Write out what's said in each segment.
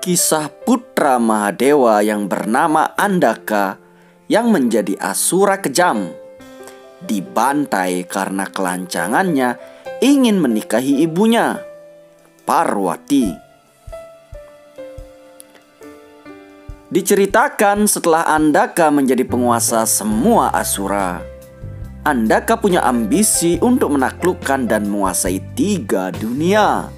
Kisah putra Mahadewa yang bernama Andaka yang menjadi asura kejam, dibantai karena kelancangannya ingin menikahi ibunya, Parwati. Diceritakan setelah Andaka menjadi penguasa semua asura, Andaka punya ambisi untuk menaklukkan dan menguasai 3 dunia.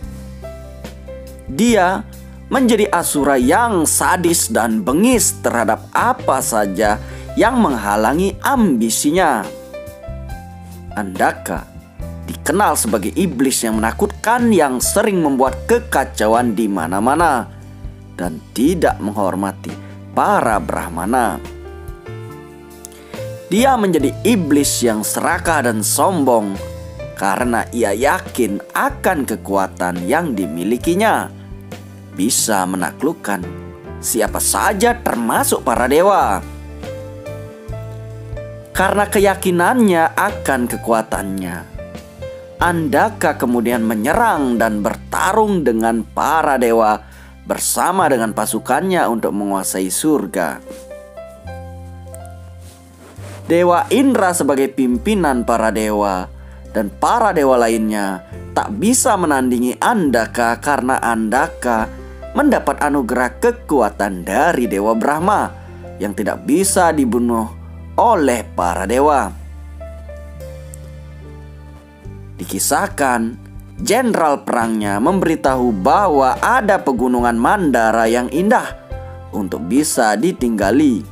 Dia menjadi asura yang sadis dan bengis terhadap apa saja yang menghalangi ambisinya. Andaka dikenal sebagai iblis yang menakutkan yang sering membuat kekacauan di mana-mana dan tidak menghormati para Brahmana. Dia menjadi iblis yang serakah dan sombong karena ia yakin akan kekuatan yang dimilikinya bisa menaklukkan siapa saja termasuk para dewa. Karena keyakinannya akan kekuatannya, Andaka kemudian menyerang dan bertarung dengan para dewa bersama dengan pasukannya untuk menguasai surga. Dewa Indra sebagai pimpinan para dewa dan para dewa lainnya tak bisa menandingi Andaka karena Andaka mendapat anugerah kekuatan dari Dewa Brahma yang tidak bisa dibunuh oleh para dewa. Dikisahkan, jenderal perangnya memberitahu bahwa ada pegunungan Mandara yang indah untuk bisa ditinggali.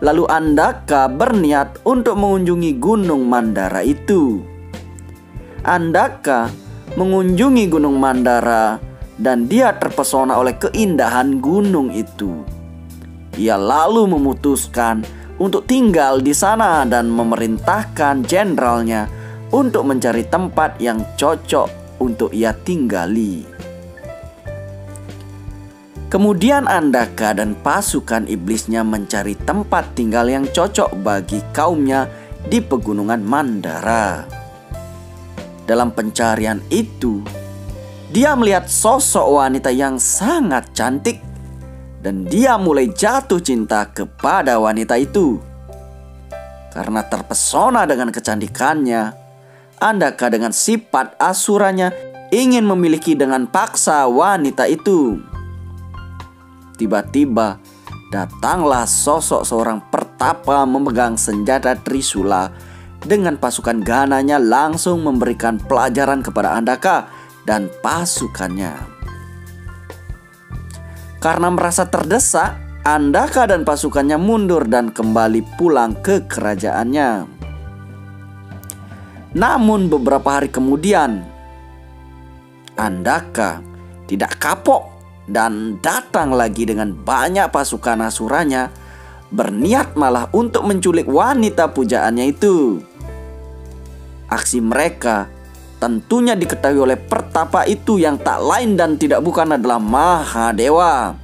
Lalu Andaka berniat untuk mengunjungi gunung Mandara itu. Andaka mengunjungi gunung Mandara dan dia terpesona oleh keindahan gunung itu. Ia lalu memutuskan untuk tinggal di sana dan memerintahkan jenderalnya untuk mencari tempat yang cocok untuk ia tinggali. Kemudian Andaka dan pasukan iblisnya mencari tempat tinggal yang cocok bagi kaumnya di pegunungan Mandara. Dalam pencarian itu, dia melihat sosok wanita yang sangat cantik dan dia mulai jatuh cinta kepada wanita itu. Karena terpesona dengan kecantikannya, Andaka dengan sifat asuranya ingin memiliki dengan paksa wanita itu. Tiba-tiba datanglah sosok seorang pertapa memegang senjata Trisula dengan pasukan gananya langsung memberikan pelajaran kepada Andaka dan pasukannya. Karena merasa terdesak, Andaka dan pasukannya mundur dan kembali pulang ke kerajaannya. Namun beberapa hari kemudian, Andaka tidak kapok dan datang lagi dengan banyak pasukan asuranya, berniat malah untuk menculik wanita pujaannya itu. Aksi mereka tentunya diketahui oleh pertapa itu yang tak lain dan tidak bukan adalah Mahadewa.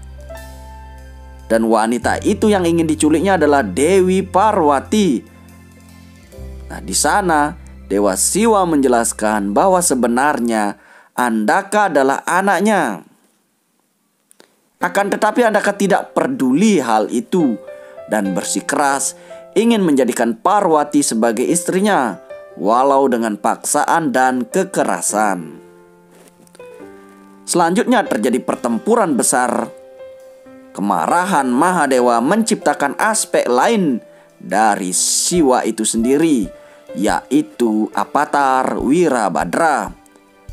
Dan wanita itu yang ingin diculiknya adalah Dewi Parwati. Nah, di sana Dewa Siwa menjelaskan bahwa sebenarnya Andaka adalah anaknya. Akan tetapi Andaka tidak peduli hal itu dan bersikeras ingin menjadikan Parwati sebagai istrinya, walau dengan paksaan dan kekerasan. Selanjutnya terjadi pertempuran besar. Kemarahan Mahadewa menciptakan aspek lain dari Siwa itu sendiri, yaitu Avatar Wirabadra,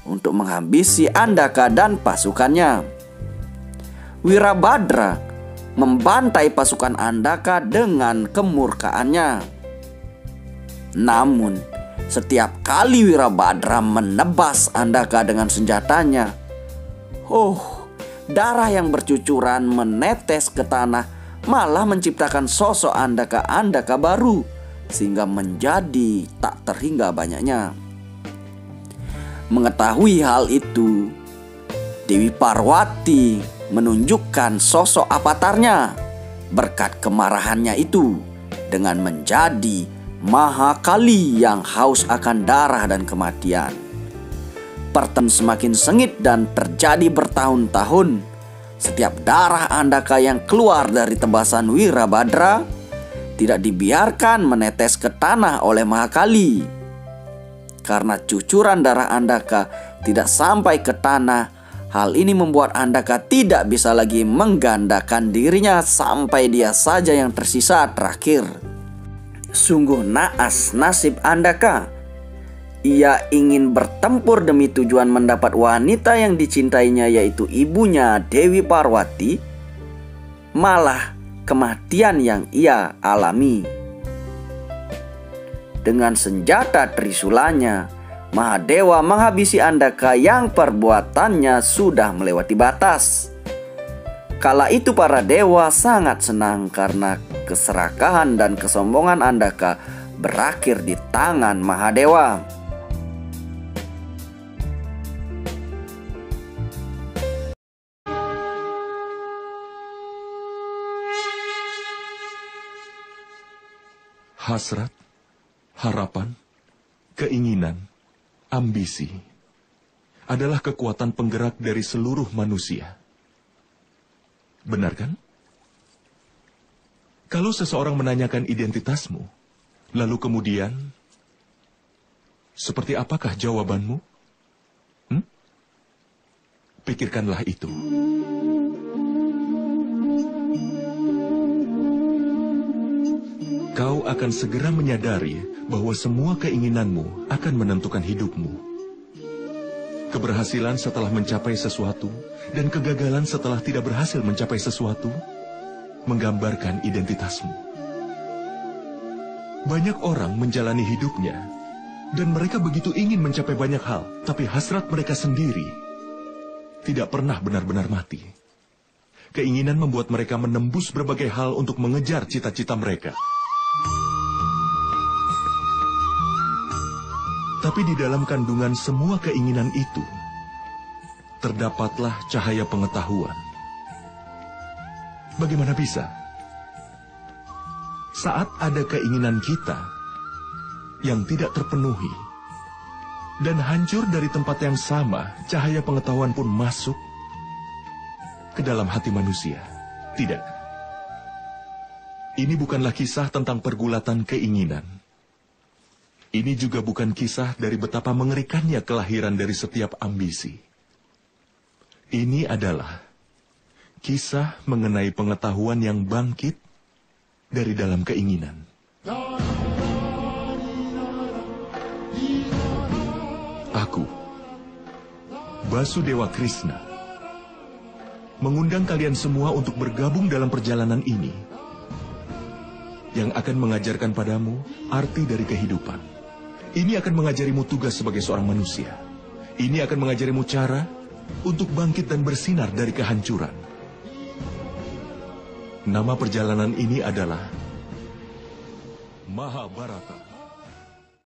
untuk menghabisi Andaka dan pasukannya. Wirabadra membantai pasukan Andaka dengan kemurkaannya. Namun setiap kali Wirabadra menebas Andaka dengan senjatanya, darah yang bercucuran menetes ke tanah malah menciptakan sosok Andaka baru sehingga menjadi tak terhingga banyaknya. Mengetahui hal itu, Dewi Parwati menunjukkan sosok avatarnya berkat kemarahannya itu dengan menjadi Mahakali yang haus akan darah dan kematian. Pertempuran semakin sengit dan terjadi bertahun-tahun Setiap darah Andaka yang keluar dari tebasan Wirabadra tidak dibiarkan menetes ke tanah oleh Mahakali. Karena cucuran darah Andaka tidak sampai ke tanah, hal ini membuat Andaka tidak bisa lagi menggandakan dirinya sampai dia saja yang tersisa terakhir. Sungguh naas nasib Andaka. Ia ingin bertempur demi tujuan mendapat wanita yang dicintainya, yaitu ibunya Dewi Parwati, malah kematian yang ia alami. Dengan senjata trisulanya, Mahadewa menghabisi Andaka yang perbuatannya sudah melewati batas. Kala itu para dewa sangat senang karena keserakahan dan kesombongan Andaka berakhir di tangan Mahadewa. Hasrat, harapan, keinginan, ambisi adalah kekuatan penggerak dari seluruh manusia. Benar kan? Kalau seseorang menanyakan identitasmu, lalu kemudian, seperti apakah jawabanmu? Pikirkanlah itu. Kau akan segera menyadari bahwa semua keinginanmu akan menentukan hidupmu. Keberhasilan setelah mencapai sesuatu dan kegagalan setelah tidak berhasil mencapai sesuatu menggambarkan identitasmu. Banyak orang menjalani hidupnya dan mereka begitu ingin mencapai banyak hal, tapi hasrat mereka sendiri tidak pernah benar-benar mati. Keinginan membuat mereka menembus berbagai hal untuk mengejar cita-cita mereka. Tapi di dalam kandungan semua keinginan itu, terdapatlah cahaya pengetahuan. Bagaimana bisa? Saat ada keinginan kita yang tidak terpenuhi, dan hancur dari tempat yang sama, cahaya pengetahuan pun masuk ke dalam hati manusia. Tidak. Ini bukanlah kisah tentang pergulatan keinginan. Ini juga bukan kisah dari betapa mengerikannya kelahiran dari setiap ambisi. Ini adalah kisah mengenai pengetahuan yang bangkit dari dalam keinginan. Aku, Basudewa Krishna, mengundang kalian semua untuk bergabung dalam perjalanan ini yang akan mengajarkan padamu arti dari kehidupan. Ini akan mengajarimu tugas sebagai seorang manusia. Ini akan mengajarimu cara untuk bangkit dan bersinar dari kehancuran. Nama perjalanan ini adalah Mahabharata.